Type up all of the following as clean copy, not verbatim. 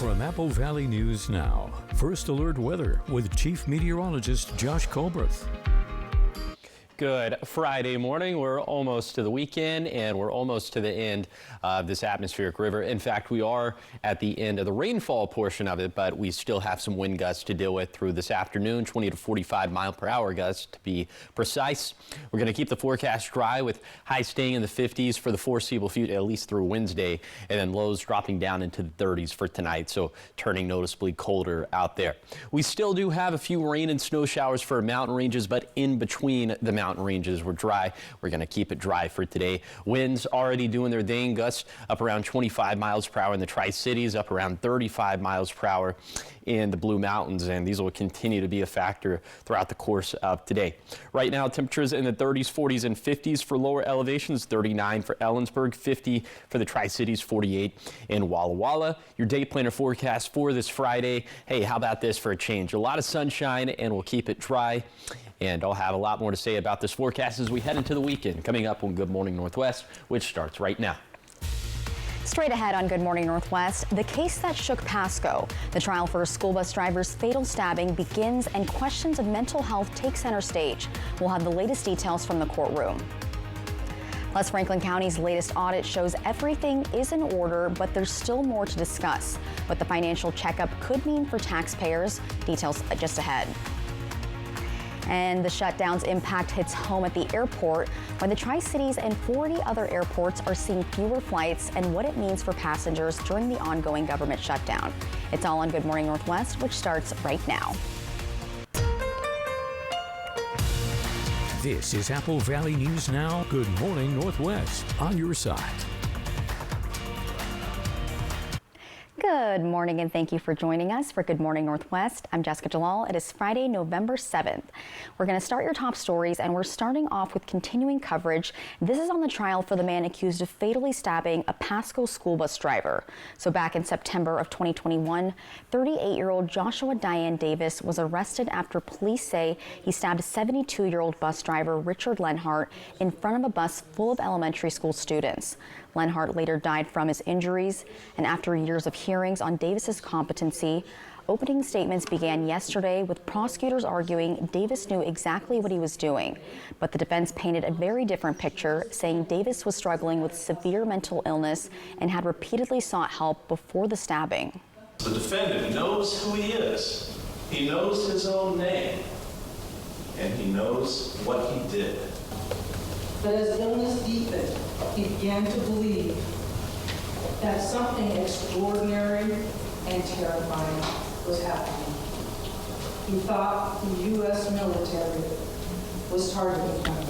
From Apple Valley News Now, First Alert Weather with Chief Meteorologist Josh Colbreth. Good Friday morning. We're almost to the weekend and we're almost to the end of this atmospheric river. In fact, we are at the end of the rainfall portion of it, but we still have some wind gusts to deal with through this afternoon, 20 to 45 mile per hour gusts to be precise. We're going to keep the forecast dry with highs staying in the 50s for the foreseeable future, at least through Wednesday, and then lows dropping down into the 30s for tonight, so turning noticeably colder out there. We still do have a few rain and snow showers for mountain ranges, but in between the mountain ranges we're dry. We're going to keep it dry for today. Winds already doing their thing. Gusts up around 25 miles per hour in the Tri-Cities, up around 35 miles per hour in the Blue Mountains, and these will continue to be a factor throughout the course of today. Right now, temperatures in the 30s, 40s, and 50s for lower elevations, 39 for Ellensburg, 50 for the Tri-Cities, 48 in Walla Walla. Your day planner forecast for this Friday. Hey, how about this for a change? A lot of sunshine, and we'll keep it dry. And I'll have a lot more to say about this forecast as we head into the weekend, coming up on Good Morning Northwest, which starts right now. Straight ahead on Good Morning Northwest, the case that shook Pasco. The trial for a school bus driver's fatal stabbing begins and questions of mental health take center stage. We'll have the latest details from the courtroom. Plus, Franklin County's latest audit shows everything is in order, but there's still more to discuss. What the financial checkup could mean for taxpayers. Details just ahead. And the shutdown's impact hits home at the airport, when the Tri-Cities and 40 other airports are seeing fewer flights, and what it means for passengers during the ongoing government shutdown. It's all on Good Morning Northwest, which starts right now. This is Apple Valley News Now. Good Morning Northwest, on your side. Good morning, and thank you for joining us for Good Morning Northwest. I'm Jessica Jalal. It is Friday, November 7th. We're going to start your top stories, and we're starting off with continuing coverage. This is on the trial for the man accused of fatally stabbing a Pasco school bus driver. So back in September of 2021, 38-year-old Joshua Diane Davis was arrested after police say he stabbed 72-year-old bus driver Richard Lenhart in front of a bus full of elementary school students. Lenhart later died from his injuries, and after years of hearings on Davis's competency, opening statements began yesterday with prosecutors arguing Davis knew exactly what he was doing. But the defense painted a very different picture, saying Davis was struggling with severe mental illness and had repeatedly sought help before the stabbing. The defendant knows who he is. He knows his own name, and he knows what he did. But as illness deepened, he began to believe that something extraordinary and terrifying was happening. He thought the U.S. military was targeting him.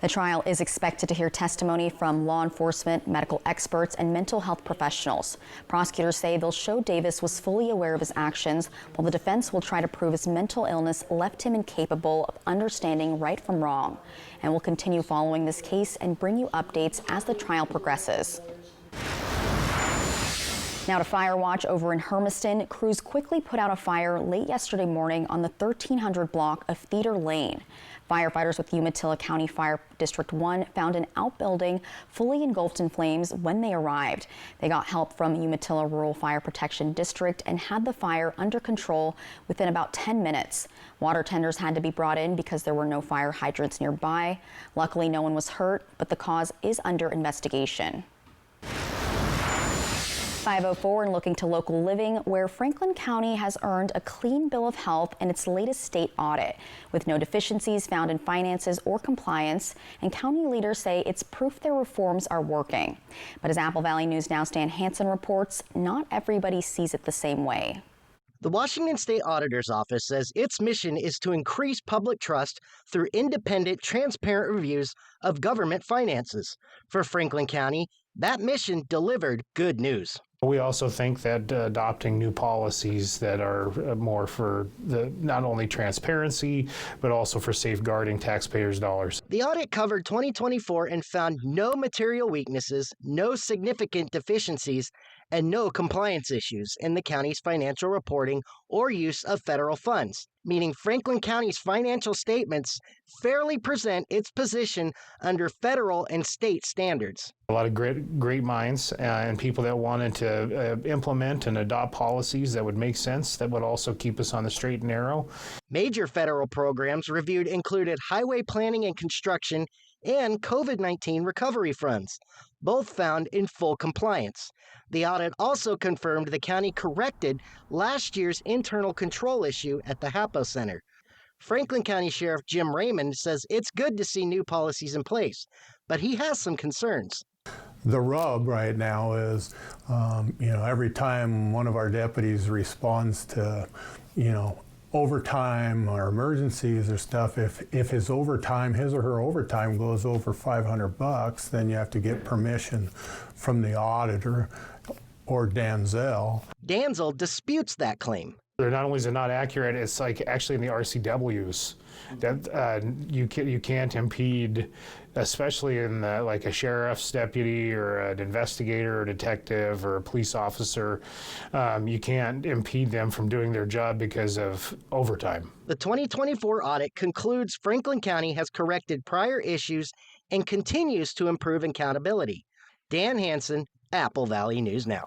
The trial is expected to hear testimony from law enforcement, medical experts, and mental health professionals. Prosecutors say they'll show Davis was fully aware of his actions, while the defense will try to prove his mental illness left him incapable of understanding right from wrong. And we'll continue following this case and bring you updates as the trial progresses. Now to fire watch over in Hermiston. Crews quickly put out a fire late yesterday morning on the 1300 block of Theater Lane. Firefighters with Umatilla County Fire District 1 found an outbuilding fully engulfed in flames when they arrived. They got help from Umatilla Rural Fire Protection District and had the fire under control within about 10 minutes. Water tenders had to be brought in because there were no fire hydrants nearby. Luckily, no one was hurt, but the cause is under investigation. 504 and looking to local living, where Franklin County has earned a clean bill of health in its latest state audit, with no deficiencies found in finances or compliance, and county leaders say it's proof their reforms are working. But as Apple Valley News Now Stan Hansen reports, not everybody sees it the same way. The Washington State Auditor's Office says its mission is to increase public trust through independent, transparent reviews of government finances. For Franklin County, that mission delivered good news. We also think that adopting new policies that are more for the not only transparency, but also for safeguarding taxpayers' dollars. The audit covered 2024 and found no material weaknesses, no significant deficiencies, and no compliance issues in the county's financial reporting or use of federal funds, meaning Franklin County's financial statements fairly present its position under federal and state standards. A lot of great minds and people that wanted to implement and adopt policies that would make sense, that would also keep us on the straight and narrow. Major federal programs reviewed included highway planning and construction and COVID-19 recovery funds, both found in full compliance. The audit also confirmed the county corrected last year's internal control issue at the HAPO Center. Franklin County Sheriff Jim Raymond says it's good to see new policies in place, but he has some concerns. The rub right now is, every time one of our deputies responds to, overtime or emergencies or stuff, if his or her overtime goes over $500, then you have to get permission from the auditor or Danzel. Danzel disputes that claim. Not only is it not accurate, it's like actually in the RCWs that you can't impede, especially in like a sheriff's deputy or an investigator or detective or a police officer. You can't impede them from doing their job because of overtime. The 2024 audit concludes Franklin County has corrected prior issues and continues to improve accountability. Dan Hansen, Apple Valley News Now.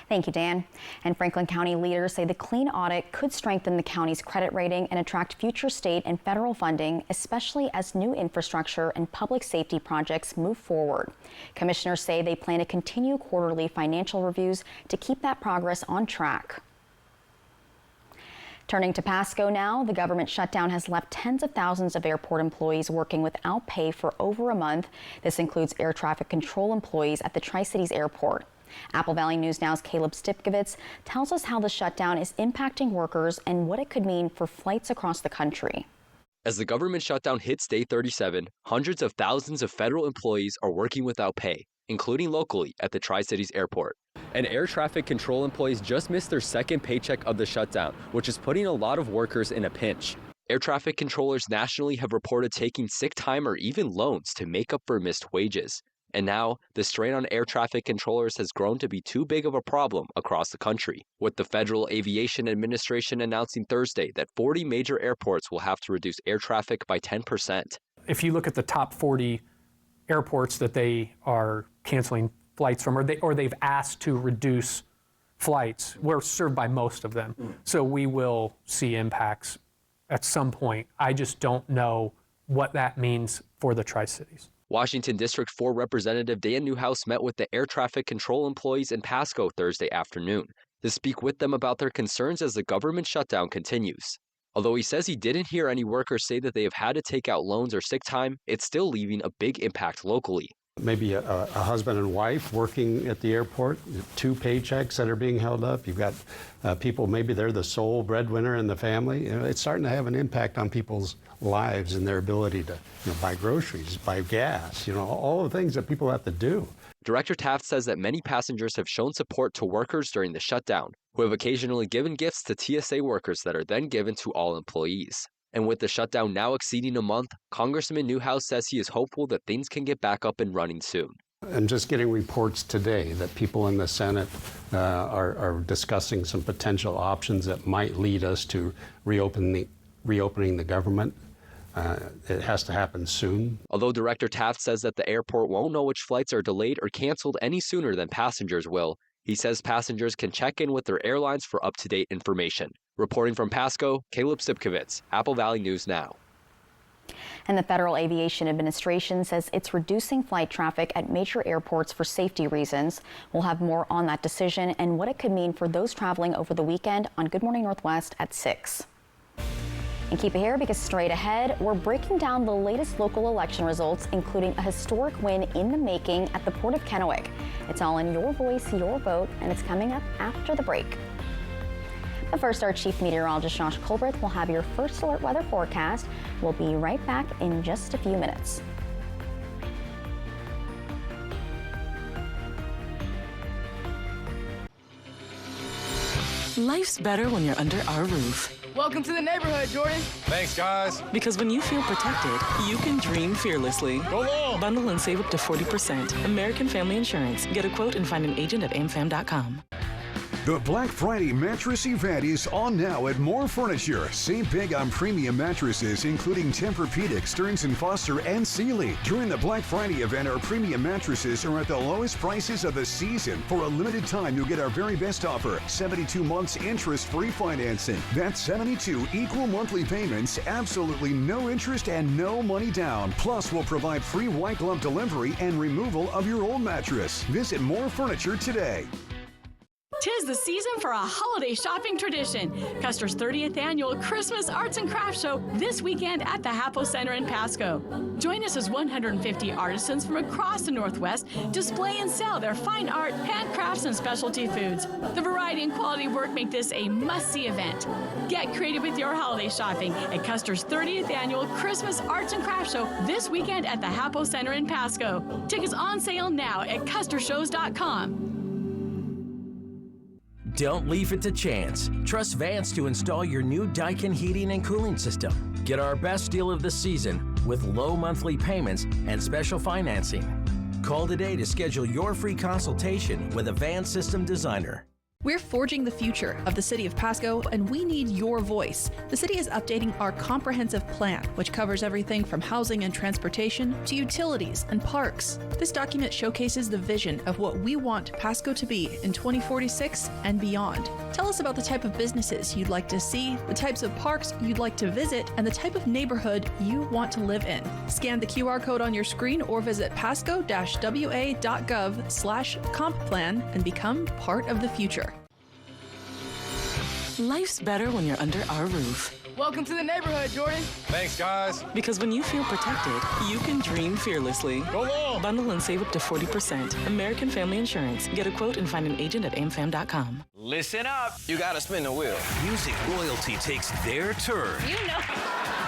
Thank you, Dan. And Franklin County leaders say the clean audit could strengthen the county's credit rating and attract future state and federal funding, especially as new infrastructure and public safety projects move forward. Commissioners say they plan to continue quarterly financial reviews to keep that progress on track. Turning to Pasco now, the government shutdown has left tens of thousands of airport employees working without pay for over a month. This includes air traffic control employees at the Tri-Cities Airport. Apple Valley News Now's Caleb Stipkovitz tells us how the shutdown is impacting workers and what it could mean for flights across the country. As the government shutdown hits day 37, hundreds of thousands of federal employees are working without pay, including locally at the Tri-Cities Airport. And air traffic control employees just missed their second paycheck of the shutdown, which is putting a lot of workers in a pinch. Air traffic controllers nationally have reported taking sick time or even loans to make up for missed wages. And now, the strain on air traffic controllers has grown to be too big of a problem across the country, with the Federal Aviation Administration announcing Thursday that 40 major airports will have to reduce air traffic by 10%. If you look at the top 40 airports that they are canceling flights from, or they've asked to reduce flights, we're served by most of them. So we will see impacts at some point. I just don't know what that means for the Tri-Cities. Washington District 4 Representative Dan Newhouse met with the air traffic control employees in Pasco Thursday afternoon to speak with them about their concerns as the government shutdown continues. Although he says he didn't hear any workers say that they have had to take out loans or sick time, it's still leaving a big impact locally. Maybe a husband and wife working at the airport, 2 paychecks that are being held up. You've got people, maybe they're the sole breadwinner in the family. It's starting to have an impact on people's lives and their ability to buy groceries, buy gas, all the things that people have to do. Director Taft says that many passengers have shown support to workers during the shutdown, who have occasionally given gifts to TSA workers that are then given to all employees. And with the shutdown now exceeding a month, Congressman Newhouse says he is hopeful that things can get back up and running soon. I'm just getting reports today that people in the Senate are discussing some potential options that might lead us to reopening the government. It has to happen soon. Although Director Taft says that the airport won't know which flights are delayed or canceled any sooner than passengers will, he says passengers can check in with their airlines for up-to-date information. Reporting from Pasco, Caleb Stipkovitz, Apple Valley News Now. And the Federal Aviation Administration says it's reducing flight traffic at major airports for safety reasons. We'll have more on that decision and what it could mean for those traveling over the weekend on Good Morning Northwest at 6. And keep it here because straight ahead, we're breaking down the latest local election results, including a historic win in the making at the Port of Kennewick. It's all in your voice, your vote, and it's coming up after the break. But first, our Chief Meteorologist Josh Colbreth will have your first alert weather forecast. We'll be right back in just a few minutes. Life's better when you're under our roof. Welcome to the neighborhood, Jordan. Thanks, guys. Because when you feel protected, you can dream fearlessly. Go long. Bundle and save up to 40%. American Family Insurance. Get a quote and find an agent at amfam.com. The Black Friday mattress event is on now at More Furniture. Save big on premium mattresses, including Tempur-Pedic, Stearns & Foster, and Sealy. During the Black Friday event, our premium mattresses are at the lowest prices of the season. For a limited time, you'll get our very best offer, 72 months interest-free financing. That's 72 equal monthly payments, absolutely no interest and no money down. Plus, we'll provide free white glove delivery and removal of your old mattress. Visit More Furniture today. 'Tis the season for a holiday shopping tradition. Custer's 30th annual Christmas Arts and Crafts Show this weekend at the Hapo Center in Pasco. Join us as 150 artisans from across the Northwest display and sell their fine art, handcrafts, and specialty foods. The variety and quality work make this a must-see event. Get creative with your holiday shopping at Custer's 30th annual Christmas Arts and Crafts Show this weekend at the Hapo Center in Pasco. Tickets on sale now at custershows.com. Don't leave it to chance. Trust Vance to install your new Daikin heating and cooling system. Get our best deal of the season with low monthly payments and special financing. Call today to schedule your free consultation with a Vance system designer. We're forging the future of the city of Pasco, and we need your voice. The city is updating our comprehensive plan, which covers everything from housing and transportation to utilities and parks. This document showcases the vision of what we want Pasco to be in 2046 and beyond. Tell us about the type of businesses you'd like to see, the types of parks you'd like to visit, and the type of neighborhood you want to live in. Scan the QR code on your screen or visit pasco-wa.gov/comp plan and become part of the future. Life's better when you're under our roof. Welcome to the neighborhood, Jordan. Thanks, guys. Because when you feel protected, you can dream fearlessly. Go long. Bundle and save up to 40%. American Family Insurance. Get a quote and find an agent at amfam.com. Listen up. You gotta spin the wheel. Music royalty takes their turn. You know,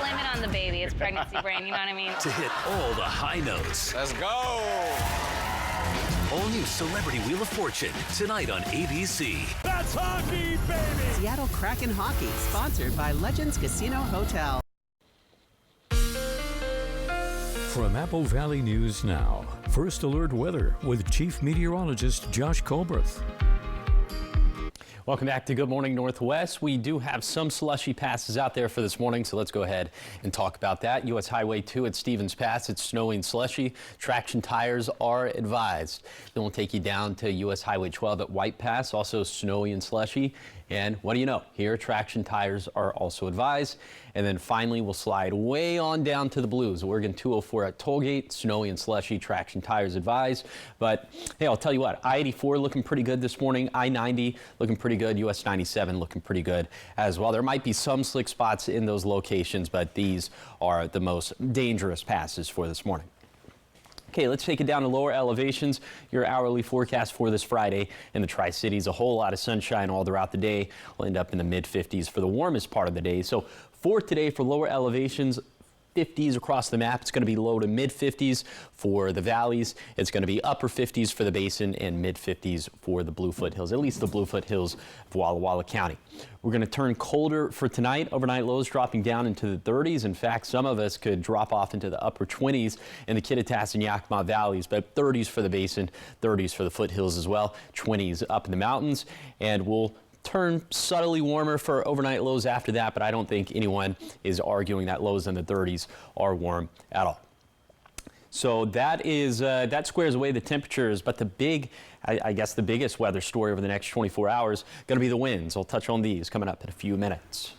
blame it on the baby. It's pregnancy brain, you know what I mean? To hit all the high notes. Let's go. All new Celebrity Wheel of Fortune, tonight on ABC. That's hockey, baby! Seattle Kraken Hockey, sponsored by Legends Casino Hotel. From Apple Valley News Now, First Alert Weather with Chief Meteorologist Josh Colbreth. Welcome back to Good Morning Northwest. We do have some slushy passes out there for this morning, so let's go ahead and talk about that. U.S. Highway 2 at Stevens Pass, it's snowing slushy. Traction tires are advised. Then we'll take you down to U.S. Highway 12 at White Pass, also snowy and slushy. And what do you know? Here, traction tires are also advised. And then finally, we'll slide way on down to the Blues. Oregon 204 at Tollgate, snowy and slushy, traction tires advised. But hey, I'll tell you what, I-84 looking pretty good this morning. I-90 looking pretty good. US 97 looking pretty good as well. There might be some slick spots in those locations, but these are the most dangerous passes for this morning. Okay, let's take it down to lower elevations. Your hourly forecast for this Friday in the Tri-Cities. A whole lot of sunshine all throughout the day. We'll end up in the mid-50s for the warmest part of the day. So for today, for lower elevations, 50s across the map. It's going to be low to mid-50s for the valleys. It's going to be upper 50s for the basin and mid-50s for the Bluefoot Hills, at least the Bluefoot Hills of Walla Walla County. We're going to turn colder for tonight. Overnight lows dropping down into the 30s. In fact, some of us could drop off into the upper 20s in the Kittitas and Yakima valleys, but 30s for the basin, 30s for the foothills as well, 20s up in the mountains, and we'll turn subtly warmer for overnight lows after that, but I don't think anyone is arguing that lows in the 30s are warm at all. So that is that squares away the temperatures, but the big, I guess the biggest weather story over the next 24 hours going to be the winds. I'll touch on these coming up in a few minutes.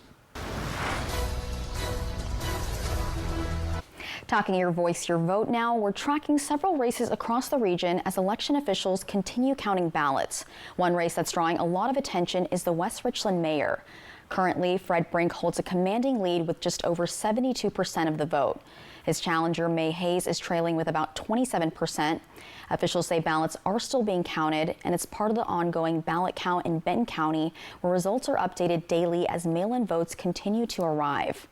Talking your voice, your vote now, we're tracking several races across the region as election officials continue counting ballots. One race that's drawing a lot of attention is the West Richland mayor. Currently, Fred Brink holds a commanding lead with just over 72% of the vote. His challenger, May Hayes, is trailing with about 27%. Officials say ballots are still being counted, and it's part of the ongoing ballot count in Benton County, where results are updated daily as mail-in votes continue to arrive.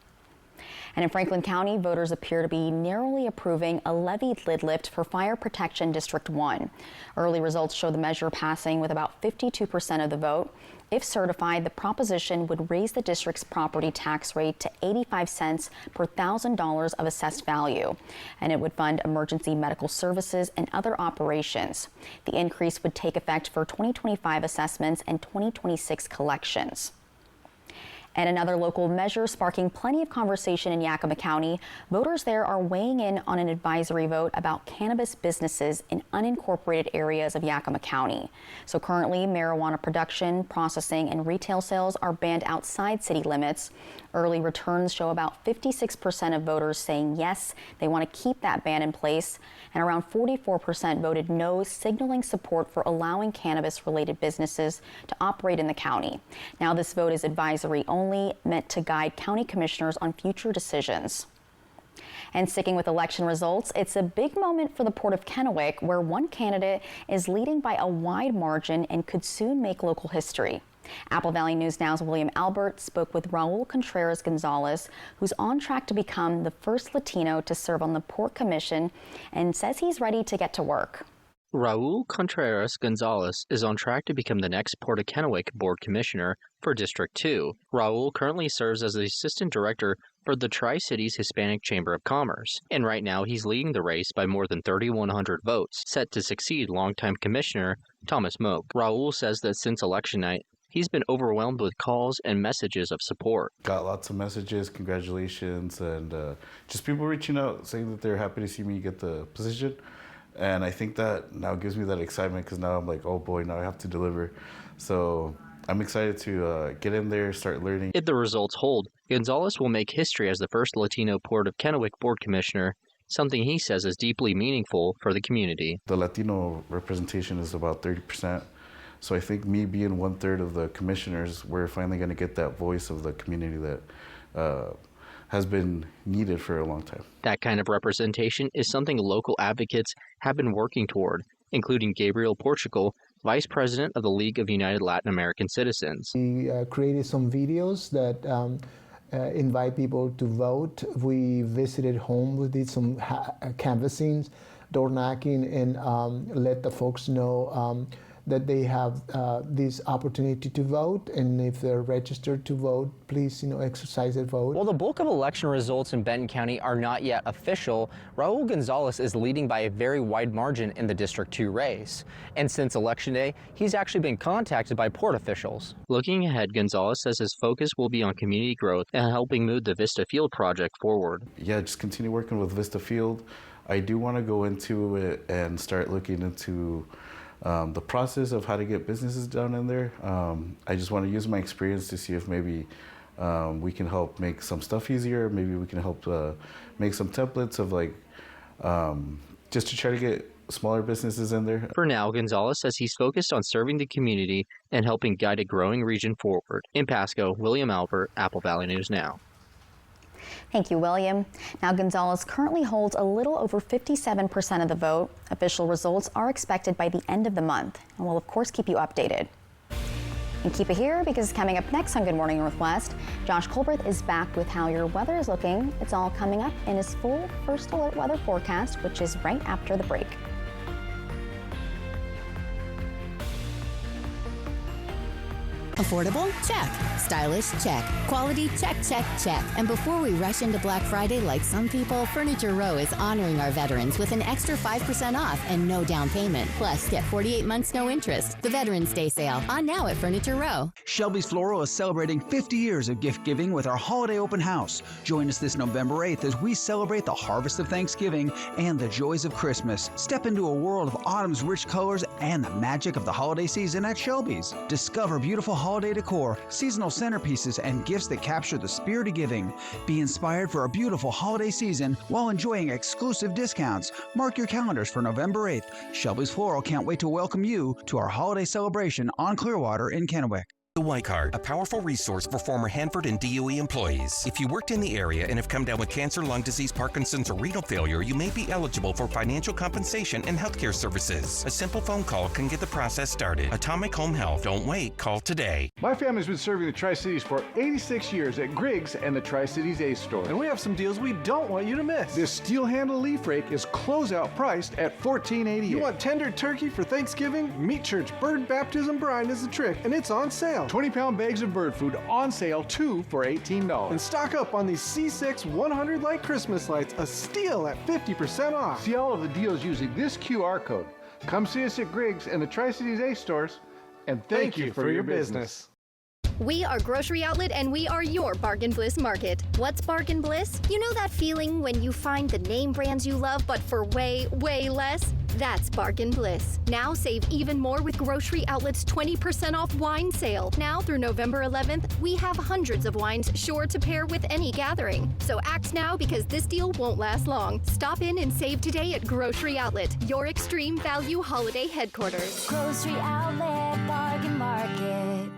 And in Franklin County, voters appear to be narrowly approving a levied lid lift for Fire Protection District 1. Early results show the measure passing with about 52% of the vote. If certified, the proposition would raise the district's property tax rate to 85 cents per $1,000 of assessed value, and it would fund emergency medical services and other operations. The increase would take effect for 2025 assessments and 2026 collections. And another local measure sparking plenty of conversation in Yakima County, voters there are weighing in on an advisory vote about cannabis businesses in unincorporated areas of Yakima County. So currently, marijuana production, processing, and retail sales are banned outside city limits. Early returns show about 56% of voters saying yes, they want to keep that ban in place, and around 44% voted no, signaling support for allowing cannabis-related businesses to operate in the county. Now, this vote is advisory only, meant to guide county commissioners on future decisions. And sticking with election results, it's a big moment for the Port of Kennewick, where one candidate is leading by a wide margin and could soon make local history. Apple Valley News Now's William Albert spoke with Raul Contreras Gonzalez, who's on track to become the first Latino to serve on the Port Commission, and says he's ready to get to work. Raul Contreras Gonzalez is on track to become the next Port of Kennewick Board Commissioner for District 2. Raul currently serves as the Assistant Director for the Tri-Cities Hispanic Chamber of Commerce, and right now he's leading the race by more than 3,100 votes, set to succeed longtime Commissioner Thomas Moak. Raul says that since election night, he's been overwhelmed with calls and messages of support. Got lots of messages, congratulations, and just people reaching out saying that they're happy to see me get the position. And I think that now gives me that excitement because now I'm like, oh boy, now I have to deliver. So I'm excited to get in there, start learning. If the results hold, Gonzalez will make history as the first Latino Port of Kennewick Board Commissioner, something he says is deeply meaningful for the community. The Latino representation is about 30%. So I think me being 1/3 of the commissioners, we're finally going to get that voice of the community that has been needed for a long time. That kind of representation is something local advocates have been working toward, including Gabriel Portugal, Vice President of the League of United Latin American Citizens. We created some videos that invite people to vote. We visited home, we did some canvassing, door knocking, and let the folks know that they have this opportunity to vote, and if they're registered to vote, please, exercise their vote. While the bulk of election results in Benton County are not yet official, Raul Gonzalez is leading by a very wide margin in the District 2 race. And since Election Day, he's actually been contacted by port officials. Looking ahead, Gonzalez says his focus will be on community growth and helping move the Vista Field project forward. Yeah, just continue working with Vista Field. I do want to go into it and start looking into the process of how to get businesses down in there. I just want to use my experience to see if maybe we can help make some stuff easier. Maybe we can help make some templates of just to try to get smaller businesses in there. For now, Gonzalez says he's focused on serving the community and helping guide a growing region forward. In Pasco, William Albert, Apple Valley News Now. Thank you, William. Now, Gonzalez currently holds a little over 57% of the vote. Official results are expected by the end of the month, and we'll of course keep you updated. And keep it here, because coming up next on Good Morning Northwest, Josh Colbert is back with how your weather is looking. It's all coming up in his full First Alert weather forecast, which is right after the break. Affordable? Check. Stylish? Check. Quality? Check, check, check. And before we rush into Black Friday like some people, Furniture Row is honoring our veterans with an extra 5% off and no down payment. Plus, get 48 months no interest. The Veterans Day sale, on now at Furniture Row. Shelby's Floral is celebrating 50 years of gift giving with our holiday open house. Join us this November 8th as we celebrate the harvest of Thanksgiving and the joys of Christmas. Step into a world of autumn's rich colors and the magic of the holiday season at Shelby's. Discover beautiful holiday decor, seasonal centerpieces, and gifts that capture the spirit of giving. Be inspired for a beautiful holiday season while enjoying exclusive discounts. Mark your calendars for November 8th. Shelby's Floral can't wait to welcome you to our holiday celebration on Clearwater in Kennewick. The Y Card, a powerful resource for former Hanford and DOE employees. If you worked in the area and have come down with cancer, lung disease, Parkinson's, or renal failure, you may be eligible for financial compensation and healthcare services. A simple phone call can get the process started. Atomic Home Health. Don't wait. Call today. My family's been serving the Tri-Cities for 86 years at Griggs and the Tri-Cities Ace Store. And we have some deals we don't want you to miss. This steel handle leaf rake is closeout priced at $14.88. You want tender turkey for Thanksgiving? Meat Church Bird Baptism Brine is the trick, and it's on sale. 20-pound bags of bird food on sale, 2 for $18. And stock up on these C6 100 light Christmas lights, a steal at 50% off. See all of the deals using this QR code. Come see us at Griggs and the Tri-Cities Ace stores, and thank you for your business. We are Grocery Outlet, and we are your Bargain Bliss Market. What's Bargain Bliss? You know that feeling when you find the name brands you love, but for way, way less? That's Bargain Bliss. Now save even more with Grocery Outlet's 20% off wine sale. Now through November 11th, we have hundreds of wines sure to pair with any gathering. So act now, because this deal won't last long. Stop in and save today at Grocery Outlet, your extreme value holiday headquarters. Grocery Outlet, Bargain Market.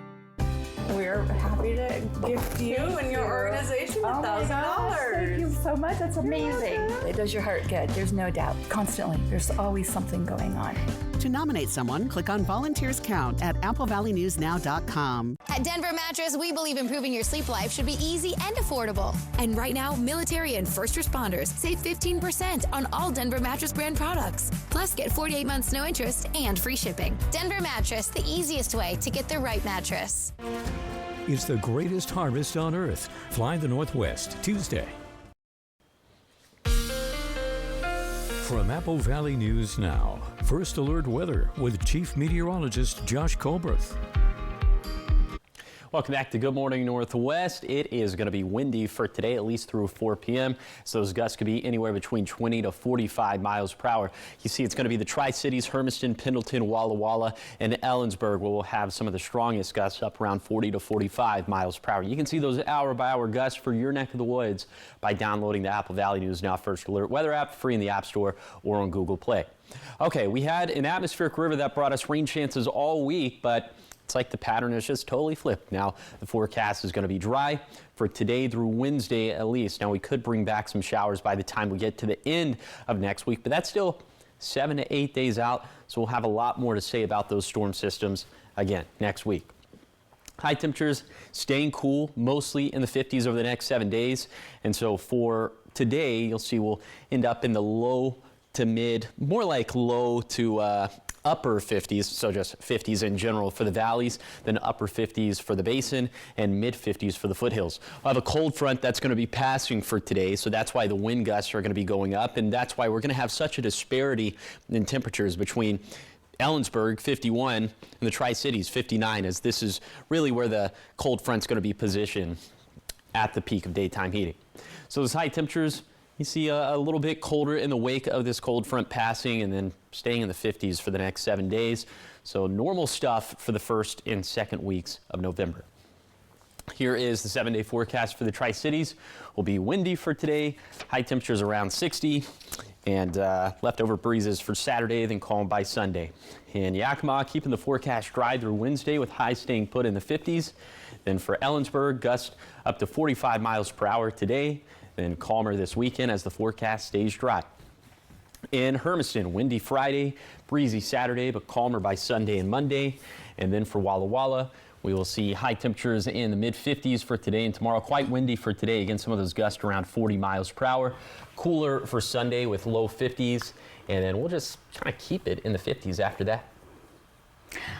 We're happy to gift you and your organization $1,000. Thank you so much. That's amazing. It does your heart good. There's no doubt. Constantly. There's always something going on. To nominate someone, click on Volunteers Count at AppleValleyNewsNow.com. At Denver Mattress, we believe improving your sleep life should be easy and affordable. And right now, military and first responders save 15% on all Denver Mattress brand products. Plus, get 48 months no interest and free shipping. Denver Mattress, the easiest way to get the right mattress. It's the greatest harvest on earth. Fly the Northwest, Tuesday. From Apple Valley News Now, First Alert Weather with Chief Meteorologist Josh Colbreth. Welcome back to Good Morning Northwest. It is going to be windy for today, at least through 4 p.m. So those gusts could be anywhere between 20 to 45 miles per hour. You see, it's going to be the Tri-Cities, Hermiston, Pendleton, Walla Walla, and Ellensburg, where we'll have some of the strongest gusts up around 40 to 45 miles per hour. You can see those hour-by-hour gusts for your neck of the woods by downloading the Apple Valley News Now First Alert Weather app, free in the App Store or on Google Play. Okay, we had an atmospheric river that brought us rain chances all week, but it's like the pattern is just totally flipped. Now, the forecast is going to be dry for today through Wednesday at least. Now, we could bring back some showers by the time we get to the end of next week, but that's still 7 to 8 days out. So we'll have a lot more to say about those storm systems again next week. High temperatures staying cool, mostly in the 50s over the next 7 days. And so for today, you'll see we'll end up in the low to mid, more like low to upper 50s, so just 50s in general for the valleys, then upper 50s for the basin, and mid 50s for the foothills. We'll have a cold front that's going to be passing for today, so that's why the wind gusts are going to be going up, and that's why we're going to have such a disparity in temperatures between Ellensburg, 51, and the Tri-Cities, 59, as this is really where the cold front's going to be positioned at the peak of daytime heating. So those high temperatures, you see a little bit colder in the wake of this cold front passing and then staying in the 50s for the next 7 days. So normal stuff for the first and second weeks of November. Here is the 7-day forecast for the Tri-Cities. Will be windy for today, high temperatures around 60, and leftover breezes for Saturday, then calm by Sunday. In Yakima, keeping the forecast dry through Wednesday with highs staying put in the 50s. Then for Ellensburg, gusts up to 45 miles per hour today. Then calmer this weekend as the forecast stays dry. In Hermiston, windy Friday, breezy Saturday, but calmer by Sunday and Monday. And then for Walla Walla, we will see high temperatures in the mid-50s for today and tomorrow. Quite windy for today. Again, some of those gusts around 40 miles per hour. Cooler for Sunday with low 50s. And then we'll just kind of keep it in the 50s after that.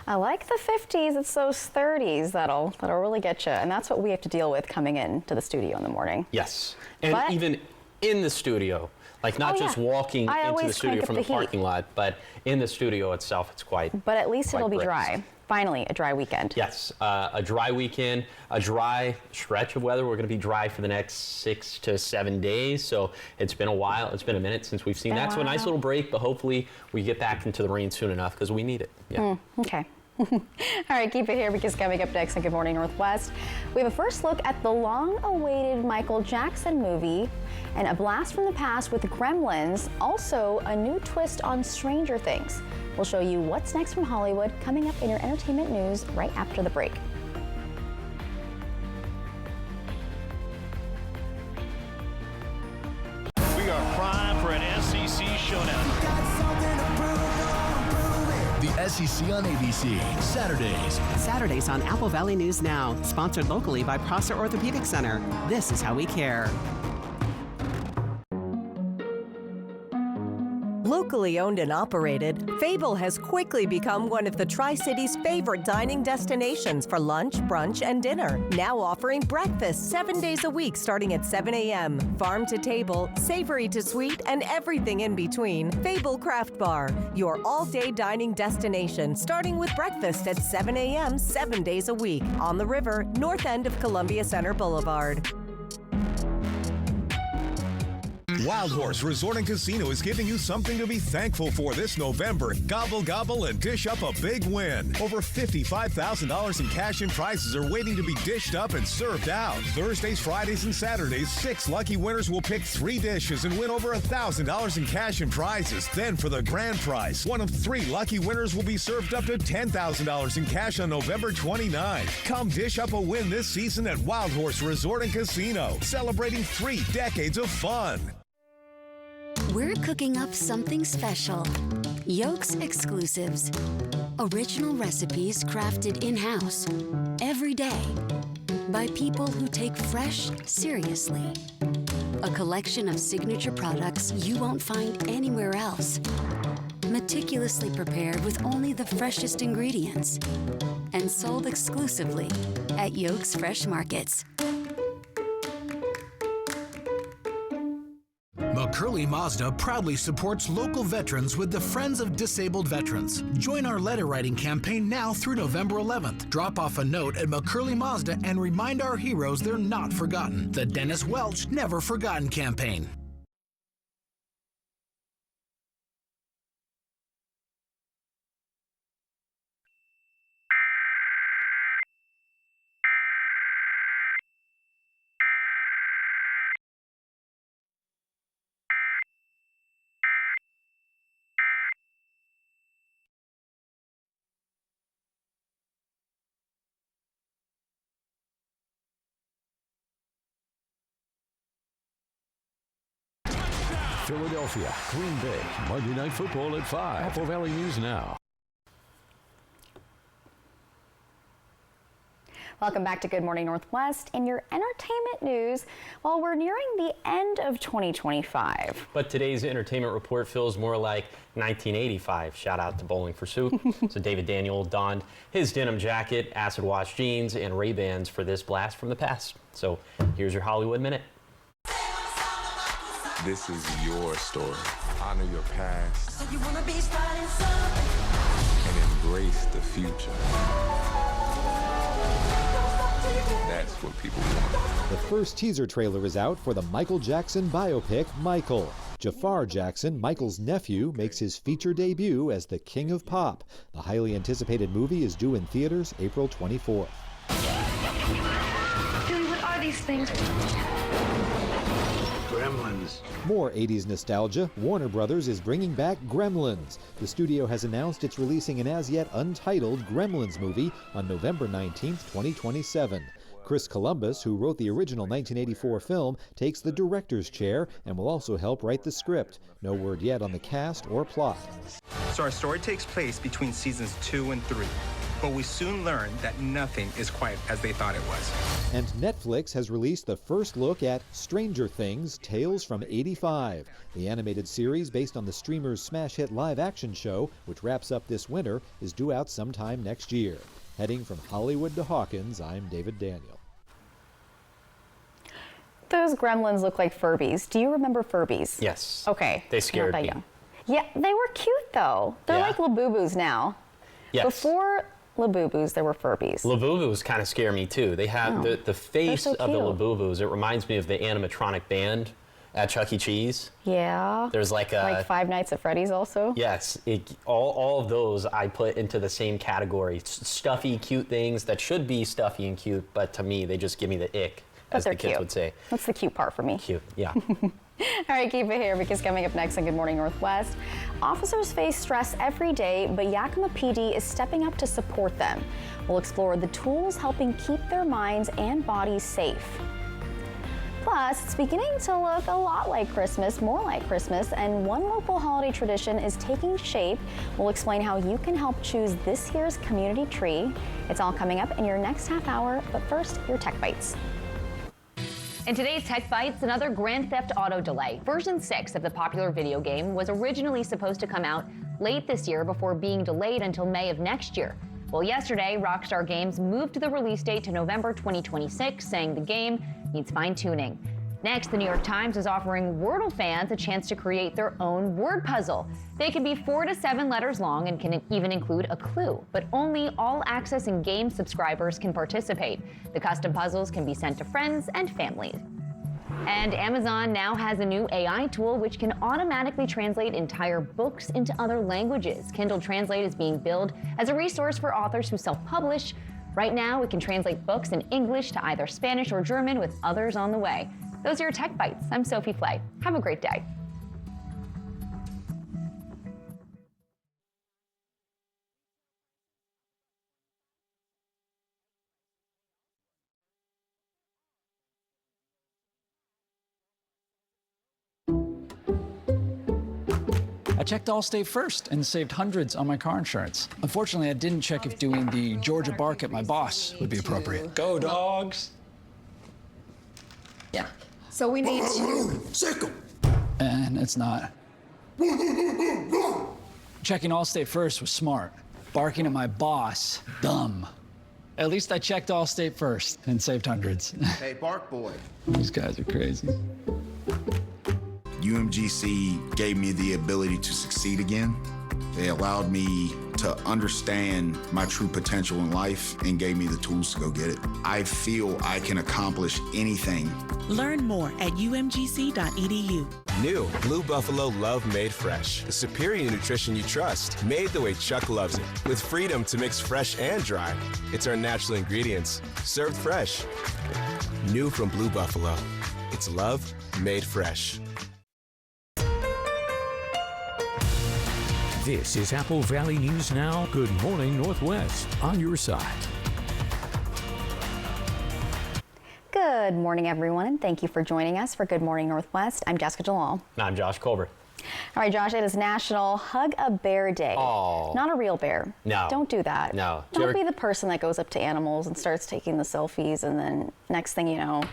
I like the 50s. It's those 30s that'll really get you. And that's what we have to deal with coming in to the studio in the morning. Yes. And even in the studio, like not just walking into the studio from the parking lot, but in the studio itself, it's quite. But at least it'll be brisk. dry. Finally, a dry weekend. Yes, a dry weekend, a dry stretch of weather. We're going to be dry for the next 6 to 7 days. So it's been a while. It's been a minute since we've seen that. So a nice little break, but hopefully we get back into the rain soon enough because we need it. Yeah. Okay. All right, keep it here because coming up next on Good Morning Northwest, we have a first look at the long-awaited Michael Jackson movie and a blast from the past with Gremlins, also a new twist on Stranger Things. We'll show you what's next from Hollywood coming up in your entertainment news right after the break. SEC on ABC. Saturdays on Apple Valley News Now. Sponsored locally by Prosser Orthopedic Center. This is how we care. Locally owned and operated, Fable has quickly become one of the Tri-Cities' favorite dining destinations for lunch, brunch, and dinner. Now offering breakfast 7 days a week starting at 7 a.m. Farm to table, savory to sweet, and everything in between. Fable Craft Bar, your all-day dining destination starting with breakfast at 7 a.m. 7 days a week. On the river, north end of Columbia Center Boulevard. Wild Horse Resort and Casino is giving you something to be thankful for this November. Gobble, gobble, and dish up a big win. Over $55,000 in cash and prizes are waiting to be dished up and served out. Thursdays, Fridays, and Saturdays, 6 lucky winners will pick 3 dishes and win over $1,000 in cash and prizes. Then for the grand prize, one of 3 lucky winners will be served up to $10,000 in cash on November 29th. Come dish up a win this season at Wild Horse Resort and Casino, celebrating 3 decades of fun. We're cooking up something special. Yolks Exclusives. Original recipes crafted in-house every day by people who take fresh seriously. A collection of signature products you won't find anywhere else. Meticulously prepared with only the freshest ingredients and sold exclusively at Yolks Fresh Markets. McCurley Mazda proudly supports local veterans with the Friends of Disabled Veterans. Join our letter writing campaign now through November 11th. Drop off a note at McCurley Mazda and remind our heroes they're not forgotten. The Dennis Welch Never Forgotten campaign. Philadelphia, Green Bay, Monday Night Football at 5. Apple Valley News Now. Welcome back to Good Morning Northwest. In your entertainment news, well, we're nearing the end of 2025. But today's entertainment report feels more like 1985. Shout out to Bowling for Soup. So David Daniel donned his denim jacket, acid wash jeans, and Ray-Bans for this blast from the past. So here's your Hollywood Minute. This is your story. Honor your past and embrace the future. That's what people want. The first teaser trailer is out for the Michael Jackson biopic, Michael. Jafar Jackson, Michael's nephew, makes his feature debut as the King of Pop. The highly anticipated movie is due in theaters April 24th. Billy, what are these things? Gremlins. More 80s nostalgia. Warner Brothers is bringing back Gremlins. The studio has announced it's releasing an as-yet untitled Gremlins movie on November 19th, 2027. Chris Columbus, who wrote the original 1984 film, takes the director's chair and will also help write the script. No word yet on the cast or plot. So our story takes place between seasons 2 and 3. But we soon learn that nothing is quite as they thought it was. And Netflix has released the first look at Stranger Things, Tales from '85. The animated series based on the streamer's smash hit live-action show, which wraps up this winter, is due out sometime next year. Heading from Hollywood to Hawkins, I'm David Daniel. Those gremlins look like Furbies. Do you remember Furbies? Yes. Okay. They scared me. Young. Yeah, they were cute though. They're like Labubus now. Yes. Before Labubus, there were Furbies. Labubus kind of scare me too. They have the face so of the cute. Labubus. It reminds me of the animatronic band at Chuck E. Cheese. Yeah. There's like Five Nights at Freddy's also. Yes, all of those I put into the same category. Stuffy, cute things that should be stuffy and cute, but to me they just give me the ick, But as they're the kids cute. would say. That's the cute part for me. Cute, yeah. All right, keep it here because coming up next on Good Morning Northwest, officers face stress every day, but Yakima PD is stepping up to support them. We'll explore the tools helping keep their minds and bodies safe. Plus, it's beginning to look a lot like Christmas, more like Christmas, and one local holiday tradition is taking shape. We'll explain how you can help choose this year's community tree. It's all coming up in your next half hour, but first, your Tech Bites. In today's Tech Bites, another Grand Theft Auto delay. Version 6 of the popular video game was originally supposed to come out late this year before being delayed until May of next year. Well, yesterday, Rockstar Games moved the release date to November 2026, saying the game needs fine-tuning. Next, the New York Times is offering Wordle fans a chance to create their own word puzzle. They can be 4 to 7 letters long and can even include a clue, but only All Access and Game subscribers can participate. The custom puzzles can be sent to friends and family. And Amazon now has a new AI tool which can automatically translate entire books into other languages. Kindle Translate is being billed as a resource for authors who self-publish. Right now, it can translate books in English to either Spanish or German, with others on the way. Those are your Tech Bites. I'm Sophie Flay. Have a great day. I checked Allstate first and saved hundreds on my car insurance. Unfortunately, I didn't check if doing the Georgia bark at my boss would be appropriate. Go, dogs! Yeah. So we need to... Sick 'em! And it's not. Checking Allstate first was smart. Barking at my boss, dumb. At least I checked Allstate first and saved hundreds. Hey, Bark Boy. These guys are crazy. UMGC gave me the ability to succeed again. They allowed me to understand my true potential in life and gave me the tools to go get it. I feel I can accomplish anything. Learn more at umgc.edu. New Blue Buffalo Love Made Fresh. The superior nutrition you trust, made the way Chuck loves it. With freedom to mix fresh and dry. It's our natural ingredients, served fresh. New from Blue Buffalo. It's love made fresh. This is Apple Valley News Now. Good morning, Northwest, on your side. Good morning, everyone, and thank you for joining us for Good Morning Northwest. I'm Jessica Jalal. And I'm Josh Colbert. All right, Josh, it is National Hug a Bear Day. Oh. Not a real bear. No. Don't do that. No. Don't be the person that goes up to animals and starts taking the selfies, and then next thing you know,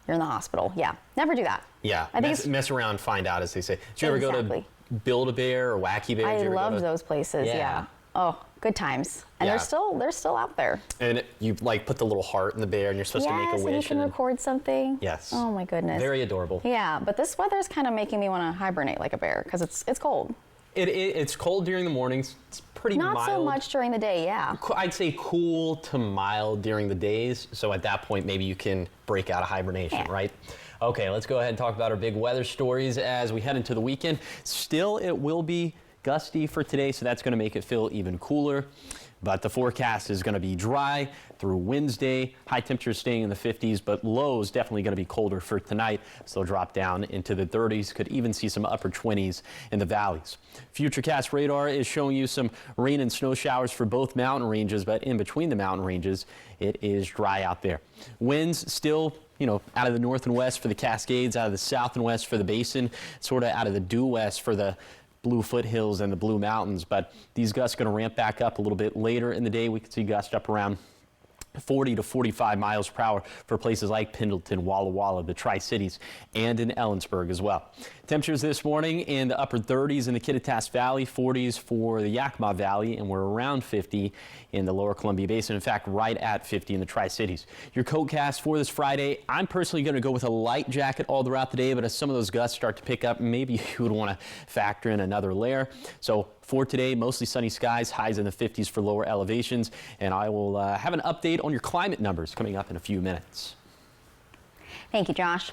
you're in the hospital. Yeah, never do that. Yeah, I think mess around, find out, as they say. Did you ever go to Build-A-Bear or Wacky Bear? I love those places, yeah. Oh, good times. And they're still out there. And you like put the little heart in the bear and you're supposed to make a wish. Yes, and you can record something. Yes. Oh my goodness. Very adorable. Yeah, but this weather is kind of making me want to hibernate like a bear because it's cold. It's cold during the mornings. It's pretty mild. Not so much during the day, yeah. I'd say cool to mild during the days. So at that point, maybe you can break out of hibernation, right? Okay, let's go ahead and talk about our big weather stories as we head into the weekend. Still, it will be gusty for today, so that's going to make it feel even cooler. But the forecast is going to be dry through Wednesday. High temperatures staying in the 50s, but lows definitely going to be colder for tonight. So they'll drop down into the 30s. Could even see some upper 20s in the valleys. Futurecast radar is showing you some rain and snow showers for both mountain ranges, but in between the mountain ranges, it is dry out there. Winds still, out of the north and west for the Cascades, out of the south and west for the Basin, sort of out of the due west for the Blue Foothills and the Blue Mountains, but these gusts are going to ramp back up a little bit later in the day. We could see gusts up around 40 to 45 miles per hour for places like Pendleton, Walla Walla, the Tri-Cities, and in Ellensburg as well. Temperatures this morning in the upper 30s in the Kittitas Valley, 40s for the Yakima Valley, and we're around 50 in the lower Columbia Basin. In fact, right at 50 in the Tri-Cities. Your coat cast for this Friday, I'm personally going to go with a light jacket all throughout the day, but as some of those gusts start to pick up, maybe you would want to factor in another layer. So for today, mostly sunny skies, highs in the 50s for lower elevations, and I will have an update on your climate numbers coming up in a few minutes. Thank you, Josh.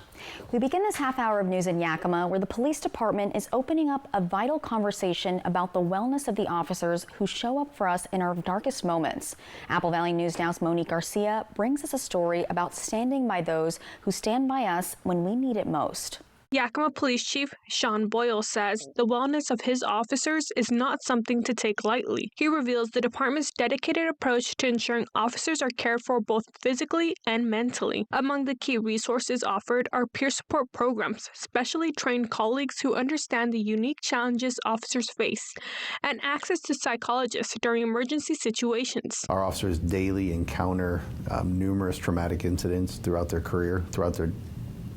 We begin this half hour of news in Yakima, where the police department is opening up a vital conversation about the wellness of the officers who show up for us in our darkest moments. Apple Valley News Now's Monique Garcia brings us a story about standing by those who stand by us when we need it most. Yakima Police Chief Sean Boyle says the wellness of his officers is not something to take lightly. He reveals the department's dedicated approach to ensuring officers are cared for both physically and mentally. Among the key resources offered are peer support programs, specially trained colleagues who understand the unique challenges officers face, and access to psychologists during emergency situations. Our officers daily encounter numerous traumatic incidents throughout their career,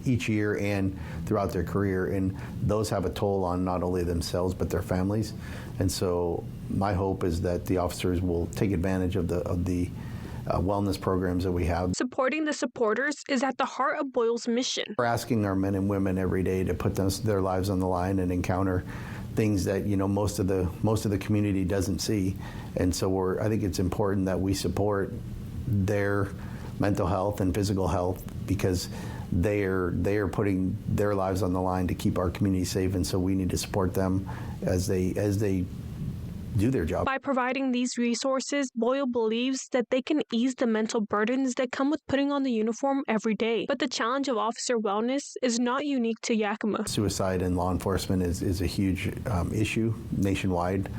each year and throughout their career, and those have a toll on not only themselves but their families. And so my hope is that the officers will take advantage of the wellness programs that we have. Supporting the supporters is at the heart of Boyle's mission. We're asking our men and women every day to put their lives on the line and encounter things that most of the community doesn't see. And so I think it's important that we support their mental health and physical health, because they are putting their lives on the line to keep our community safe, and so we need to support them as they do their job. By providing these resources, Boyle believes that they can ease the mental burdens that come with putting on the uniform every day. But the challenge of officer wellness is not unique to Yakima. Suicide in law enforcement is a huge issue nationwide.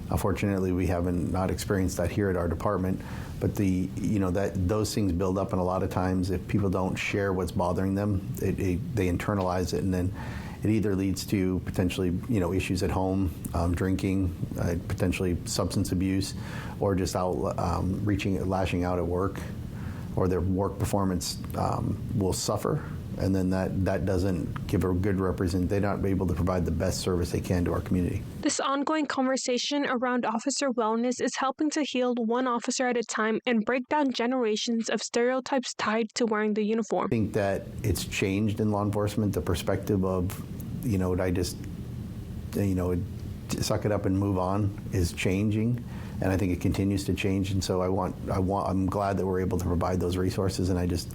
Unfortunately, we haven't not experienced that here at our department, but those things build up, and a lot of times if people don't share what's bothering them, they internalize it, and then it either leads to potentially issues at home, drinking, potentially substance abuse, or just lashing out at work, or their work performance will suffer. And then that doesn't give a good representation. They're not able to provide the best service they can to our community. This ongoing conversation around officer wellness is helping to heal one officer at a time and break down generations of stereotypes tied to wearing the uniform. I think that it's changed in law enforcement, the perspective of, I just, suck it up and move on is changing. And I think it continues to change. And so I'm glad that we're able to provide those resources. And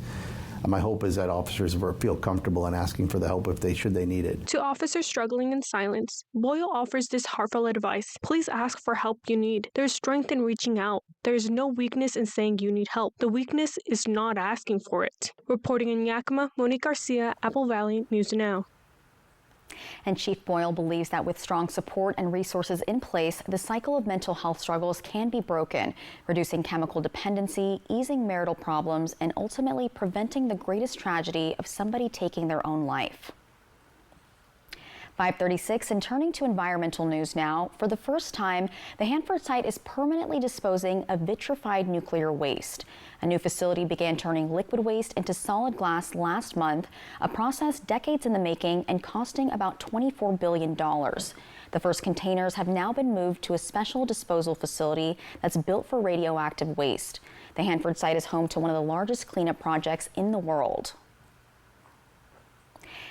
my hope is that officers feel comfortable in asking for the help should they need it. To officers struggling in silence, Boyle offers this heartfelt advice. Please ask for help you need. There's strength in reaching out. There's no weakness in saying you need help. The weakness is not asking for it. Reporting in Yakima, Monique Garcia, Apple Valley News Now. And Chief Boyle believes that with strong support and resources in place, the cycle of mental health struggles can be broken, reducing chemical dependency, easing marital problems, and ultimately preventing the greatest tragedy of somebody taking their own life. 5:36, and turning to environmental news now. For the first time, the Hanford site is permanently disposing of vitrified nuclear waste. A new facility began turning liquid waste into solid glass last month, a process decades in the making and costing about $24 billion. The first containers have now been moved to a special disposal facility that's built for radioactive waste. The Hanford site is home to one of the largest cleanup projects in the world.